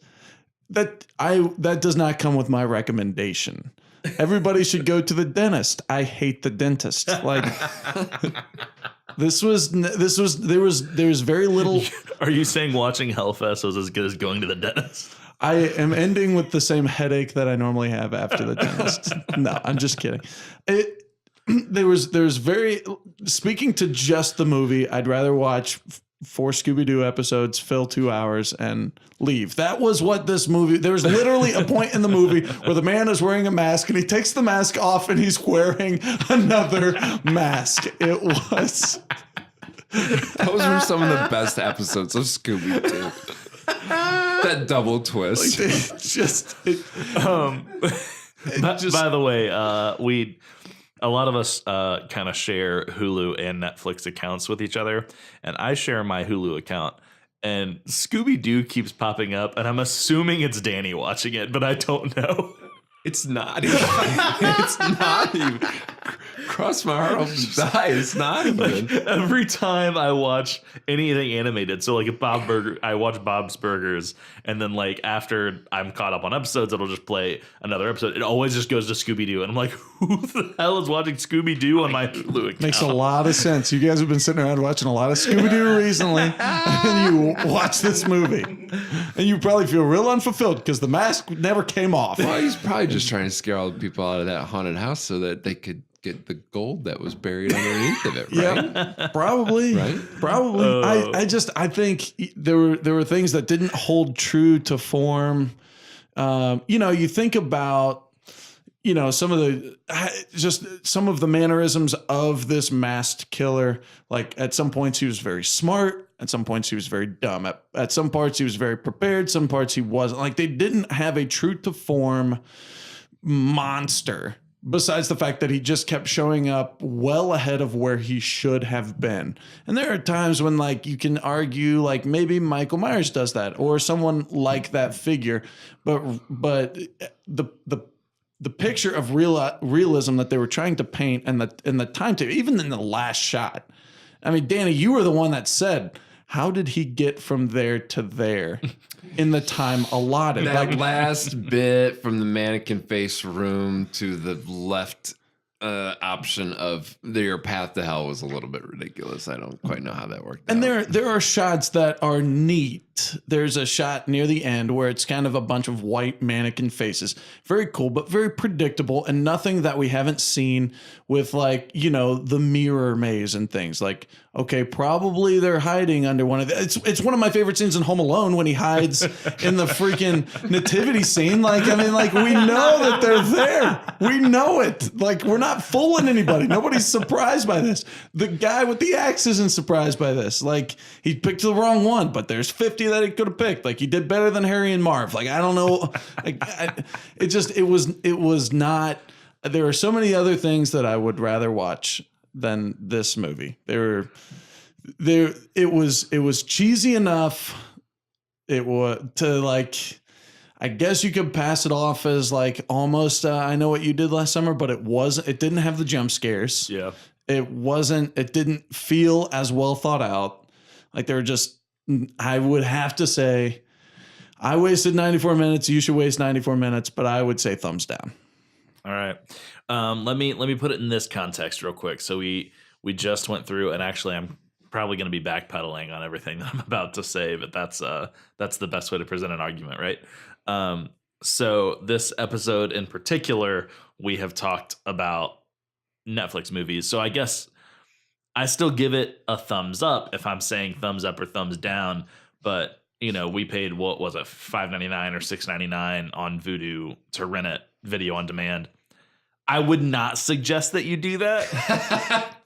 That does not come with my recommendation. Everybody should go to the dentist. I hate the dentist. Like, there was very little. Are you saying watching Hellfest was as good as going to the dentist? I am ending with the same headache that I normally have after the dentist. No, I'm just kidding. There's very, speaking to just the movie, I'd rather watch 4 Scooby-Doo episodes, fill 2 hours, and leave. That was what this movie, there was literally a point in the movie where the man is wearing a mask and he takes the mask off and he's wearing another mask. It was. Those were some of the best episodes of Scooby-Doo. That double twist. By the way, a lot of us kind of share Hulu and Netflix accounts with each other, and I share my Hulu account, and Scooby-Doo keeps popping up, and I'm assuming it's Danny watching it, but I don't know. It's not even. It's not even. Cross my heart, open die. It's not even. Every time I watch anything animated, so like I watch Bob's Burgers, and then like after I'm caught up on episodes, it'll just play another episode. It always just goes to Scooby-Doo, and I'm like, who the hell is watching Scooby-Doo on my Hulu account? Makes a lot of sense. You guys have been sitting around watching a lot of Scooby-Doo recently, and you watch this movie, and you probably feel real unfulfilled because the mask never came off. Well, he's probably just trying to scare all the people out of that haunted house so that they could get the gold that was buried underneath of it, right? Yeah, probably. Right? Probably. I think there were things that didn't hold true to form. You think about, some of the mannerisms of this masked killer. Like, at some points he was very smart. At some points he was very dumb. At some parts he was very prepared. Some parts he wasn't. Like, they didn't have a true to form monster. Besides the fact that he just kept showing up well ahead of where he should have been. And there are times when, like, you can argue, like, maybe Michael Myers does that or someone like that figure. But the picture of realism that they were trying to paint and the time to, even in the last shot. I mean, Danny, you were the one that said, how did he get from there to there in the time allotted? That last bit from the mannequin face room to the left option of your path to hell was a little bit ridiculous. I don't quite know how that worked and out. there are shots that are neat. There's a shot near the end where it's kind of a bunch of white mannequin faces. Very cool, but very predictable and nothing that we haven't seen with, like, the mirror maze and things. Like, okay, probably they're hiding under one of the, it's one of my favorite scenes in Home Alone when he hides in the freaking nativity scene. Like, I mean, like, we know that they're there. We know it. Like, we're not fooling anybody. Nobody's surprised by this. The guy with the axe isn't surprised by this. Like, he picked the wrong one, but there's 50 that he could have picked. Like, he did better than Harry and Marv. Like, I don't know. Like, it was not. There are so many other things that I would rather watch than this movie. It was cheesy enough. It was to like, I guess you could pass it off as like almost I Know What You Did Last Summer, but it didn't have the jump scares. Yeah. It didn't feel as well thought out. Like they were just, I would have to say, I wasted 94 minutes. You should waste 94 minutes, but I would say thumbs down. All right. Let me put it in this context real quick. So we just went through, and actually I'm probably going to be backpedaling on everything that I'm about to say, but that's the best way to present an argument, right? So this episode in particular, we have talked about Netflix movies. So I guess I still give it a thumbs up if I'm saying thumbs up or thumbs down, but we paid, what was it, $5.99 or $6.99 on Vudu to rent it video on demand. I would not suggest that you do that.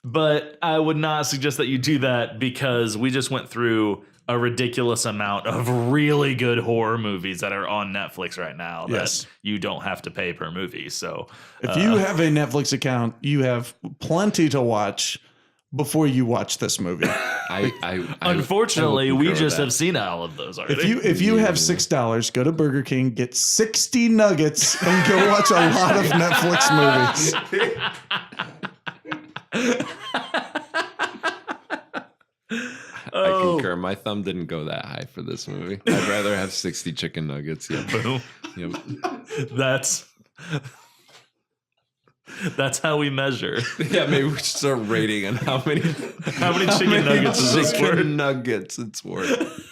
But I would not suggest that you do that because we just went through a ridiculous amount of really good horror movies that are on Netflix right now that you don't have to pay per movie. So if you have a Netflix account, you have plenty to watch before you watch this movie. Unfortunately, we just have seen all of those already. If you have $6, go to Burger King, get 60 nuggets, and go watch a lot of Netflix movies. I concur. My thumb didn't go that high for this movie. I'd rather have 60 chicken nuggets. Yeah. Boom. Yep. That's how we measure. Yeah, maybe we should start rating on how many chicken nuggets is this worth? Nuggets it's worth.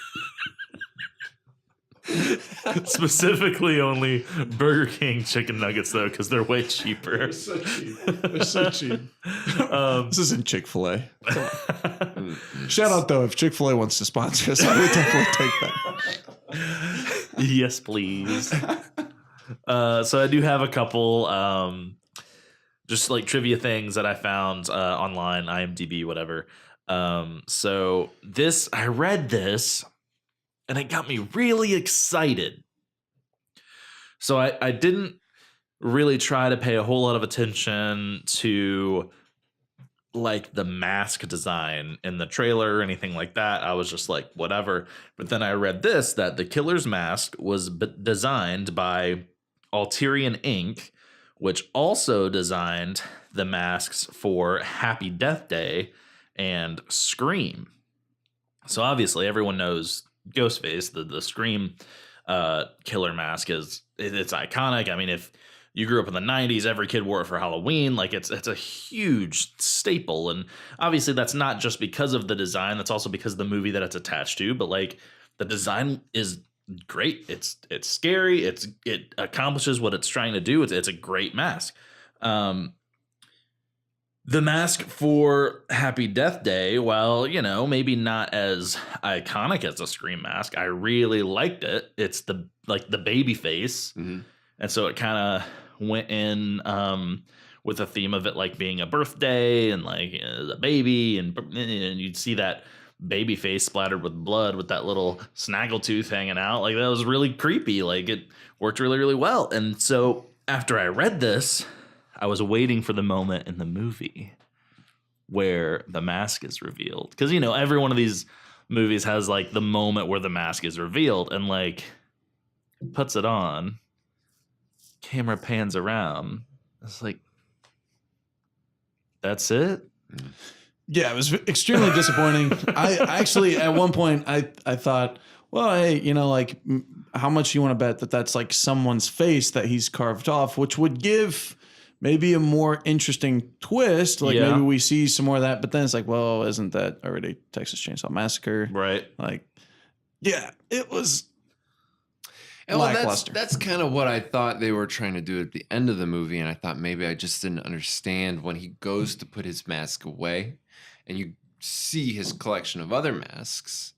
Specifically only Burger King chicken nuggets though, because they're way cheaper. They're so cheap. This isn't Chick-fil-A. Shout out though, if Chick-fil-A wants to sponsor us, I would definitely take that. Yes, please. So I do have a couple just like trivia things that I found online, IMDb, whatever. So I read this and it got me really excited. So I didn't really try to pay a whole lot of attention to like the mask design in the trailer or anything like that. I was just like, whatever. But then I read this, that the killer's mask was designed by Alterian Inc., which also designed the masks for Happy Death Day and Scream. So obviously everyone knows Ghostface, the Scream killer mask it's iconic. I mean, if you grew up in the 90s, every kid wore it for Halloween. Like it's a huge staple. And obviously that's not just because of the design, that's also because of the movie that it's attached to. But like the design is great. It's scary. It accomplishes what it's trying to do. It's a great mask. The mask for Happy Death Day, well, maybe not as iconic as a Scream mask, I really liked it. It's the baby face. Mm-hmm. And so it kind of went in with the theme of it like being a birthday and like a baby, and you'd see that baby face splattered with blood with that little snaggletooth hanging out. Like that was really creepy. Like it worked really, really well. And so after I read this, I was waiting for the moment in the movie where the mask is revealed. Because, every one of these movies has like the moment where the mask is revealed, and like puts it on, camera pans around. It's like, that's it? Yeah, it was extremely disappointing. I actually, at one point, I thought, well, hey, like, how much you want to bet that that's like someone's face that he's carved off, which would give maybe a more interesting twist. Like maybe we see some more of that, but then it's like, well, isn't that already Texas Chainsaw Massacre? Right. Like, yeah, it was lackluster. That's kind of what I thought they were trying to do at the end of the movie, and I thought maybe I just didn't understand when he goes to put his mask away and you see his collection of other masks.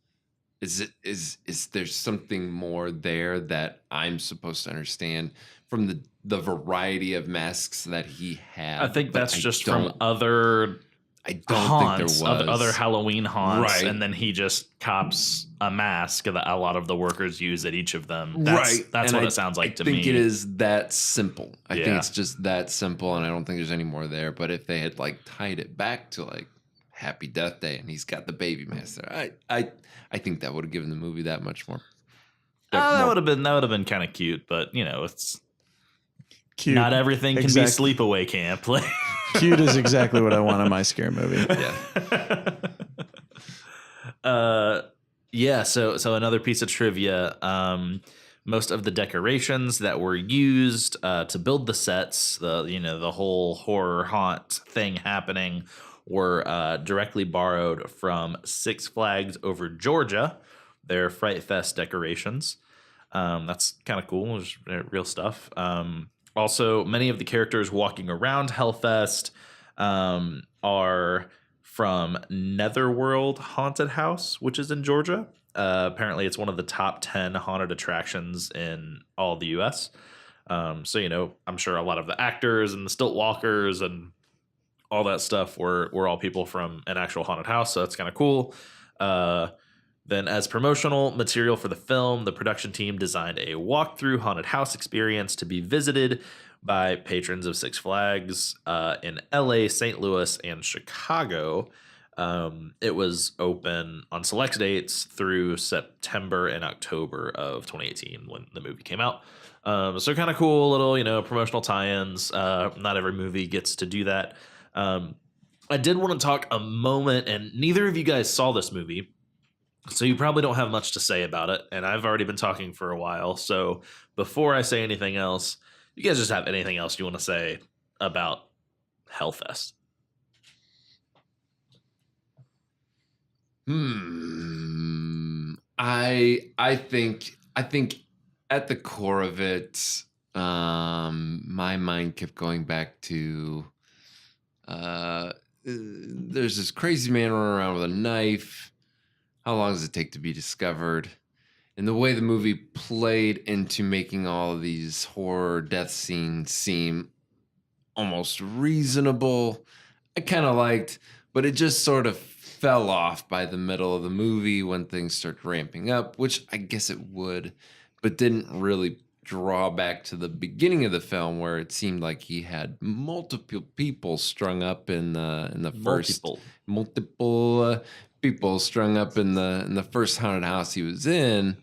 Is there something more there that I'm supposed to understand from the variety of masks that he had? I think that's just from other I don't haunts think there was. other Halloween haunts, Right. and then he just cops a mask that a lot of the workers use at each of them. Right. That's And what it sounds like to me. I think it is that simple. I think Yeah. it's just that simple, and I don't think there's any more there. But if they had like tied it back to like Happy Death Day and he's got the baby mask there, I think that would have given the movie that much more. That would have been kind of cute, but you know, it's Cute. not everything can be sleepaway camp. Like, Cute is exactly what I want in my scary movie. Yeah. So another piece of trivia. Most of the decorations that were used to build the sets, the whole horror haunt thing happening, were directly borrowed from Six Flags Over Georgia, their Fright Fest decorations. That's kind of cool. It's real stuff. Also, many of the characters walking around Hellfest are from Netherworld Haunted House, which is in Georgia. Apparently, it's one of the top 10 haunted attractions in all the U.S. So, you know, I'm sure a lot of the actors and the stilt walkers and all that stuff were all people from an actual haunted house. So that's kind of cool. Then, as promotional material for the film, the production team designed a walkthrough haunted house experience to be visited by patrons of Six Flags in LA, St. Louis, and Chicago. It was open on select dates through September and October of 2018 when the movie came out. So kind of cool little, you know, promotional tie-ins. Not every movie gets to do that. I did want to talk a moment, and neither of you guys saw this movie, so you probably don't have much to say about it, and I've already been talking for a while. So before I say anything else, you guys just have anything else you want to say about Hellfest? I think at the core of it, my mind kept going back to there's this crazy man running around with a knife. How long does it take to be discovered? And the way the movie played into making all of these horror death scenes seem almost reasonable, I kind of liked, but it just sort of fell off by the middle of the movie when things start ramping up, which I guess it would, but didn't really draw back to the beginning of the film where it seemed like he had multiple people strung up in the first multiple people strung up in the first haunted house he was in.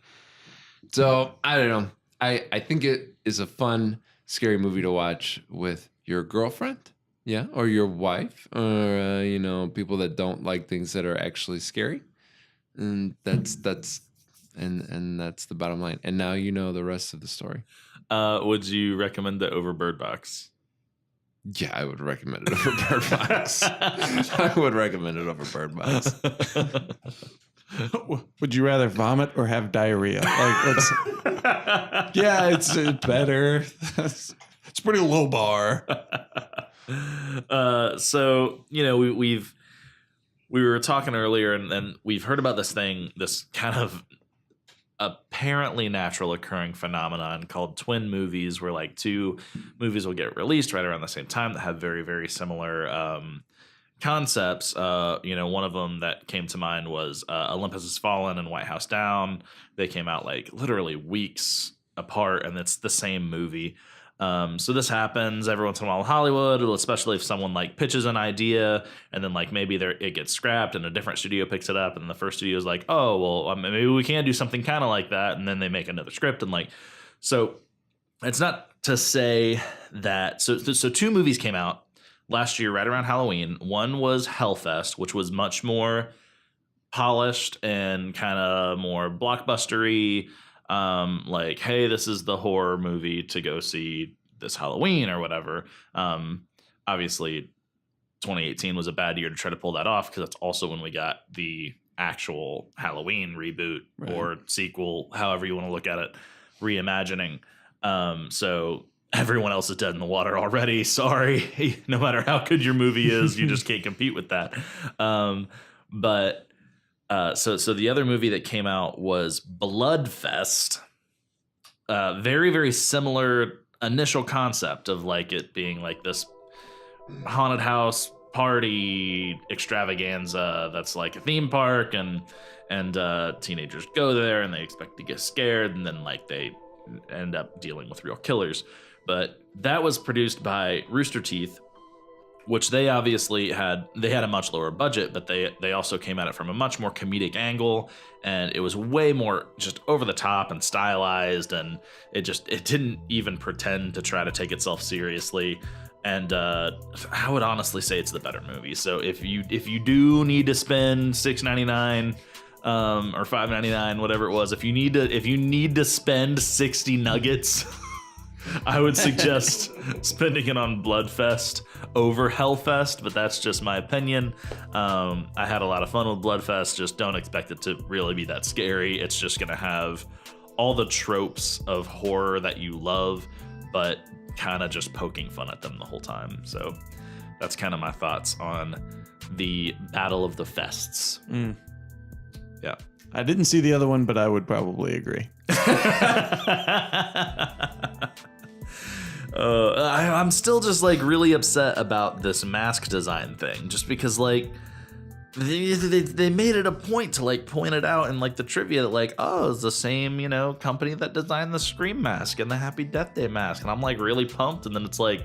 So I don't know. I think it is a fun, scary movie to watch with your girlfriend, yeah, or your wife, or people that don't like things that are actually scary, and that's the bottom line. And now you know the rest of the story. Would you recommend it over Bird Box? Yeah, I would recommend it over Bird Box. I would recommend it over Bird Box. Would you rather vomit or have diarrhea? Yeah, it's better. It's pretty low bar. So, you know, we were talking earlier and we've heard about this kind of apparently natural occurring phenomenon called twin movies, where like two movies will get released right around the same time that have very, very similar concepts. One of them that came to mind was Olympus Has Fallen and White House Down. They came out like literally weeks apart, and it's the same movie. So this happens every once in a while in Hollywood, especially if someone like pitches an idea and then like maybe it gets scrapped and a different studio picks it up, and the first studio is like, oh, well, maybe we can do something kind of like that, and then they make another script, and like, so it's not to say that. So two movies came out last year right around Halloween. One was Hellfest, which was much more polished and kind of more blockbustery. Like, hey, this is the horror movie to go see this Halloween or whatever. Obviously 2018 was a bad year to try to pull that off, because that's also when we got the actual Halloween reboot, right, or sequel, however you want to look at it, reimagining. So everyone else is dead in the water already. Sorry. No matter how good your movie is, you just can't compete with that. So the other movie that came out was Bloodfest. Very, very similar initial concept of like it being like this haunted house party extravaganza that's like a theme park, and teenagers go there and they expect to get scared, and then like they end up dealing with real killers. But that was produced by Rooster Teeth, which they obviously had a much lower budget, but they also came at it from a much more comedic angle, and it was way more just over the top and stylized, and it didn't even pretend to try to take itself seriously. And I would honestly say it's the better movie. So if you do need to spend $6.99 or $5.99, whatever it was, if you need to spend 60 nuggets, I would suggest spending it on Bloodfest over Hellfest, but that's just my opinion. I had a lot of fun with Bloodfest. Just don't expect it to really be that scary. It's just gonna have all the tropes of horror that you love, but kind of just poking fun at them the whole time. So that's kind of my thoughts on the Battle of the Fests. Yeah. I didn't see the other one, but I would probably agree. I'm still just like really upset about this mask design thing, just because like they made it a point to like point it out in like the trivia that like, oh, it's the same, you know, company that designed the Scream mask and the Happy Death Day mask, and I'm like really pumped, and then it's like,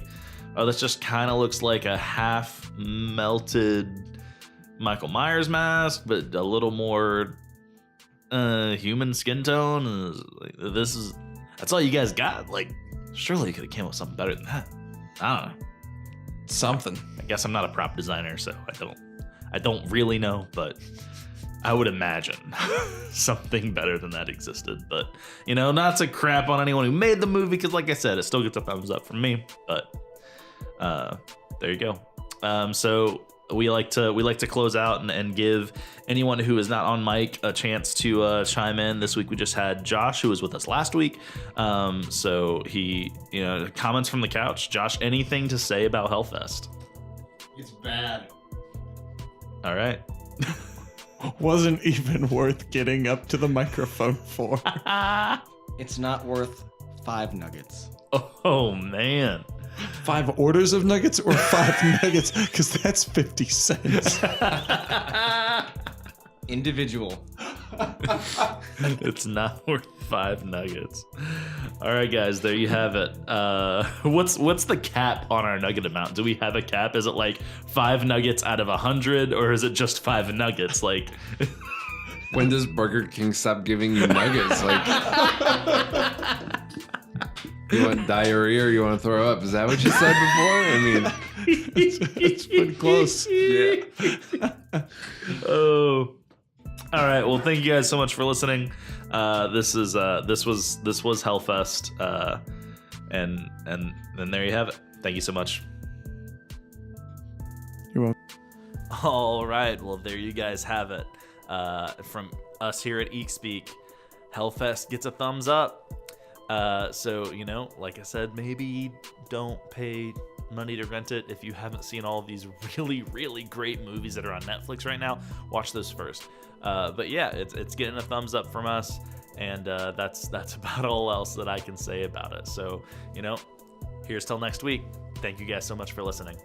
oh, this just kind of looks like a half melted Michael Myers mask, but a little more human skin tone. That's all you guys got? Like, surely you could have came up with something better than that. I don't know. Something. I guess I'm not a prop designer, so I don't really know, but I would imagine something better than that existed. But, you know, not to crap on anyone who made the movie, because like I said, it still gets a thumbs up from me. But there you go. So we like to close out and give anyone who is not on mic a chance to chime in. This week we just had Josh, who was with us last week. So he, you know, comments from the couch. Josh, anything to say about Hellfest? It's bad. All right. Wasn't even worth getting up to the microphone for. It's not worth 5 nuggets. Oh man. 5 orders of nuggets or 5 nuggets? Because that's 50 cents. Individual. It's not worth 5 nuggets. All right, guys, there you have it. What's the cap on our nugget amount? Do we have a cap? Is it like 5 nuggets out of 100, or is it just 5 nuggets? Like, when does Burger King stop giving you nuggets? Like, you want diarrhea or you want to throw up? Is that what you said before? I mean, It's pretty close. yeah. oh. All right. Well, thank you guys so much for listening. This was Hellfest, and there you have it. Thank you so much. You're welcome. All right. Well, there you guys have it. From us here at EekSpeak, Hellfest gets a thumbs up. So, you know, like I said, maybe don't pay money to rent it if you haven't seen all of these really, really great movies that are on Netflix right now. Watch those first. But yeah, it's getting a thumbs up from us, and that's about all else that I can say about it. So, you know, here's till next week. Thank you guys so much for listening.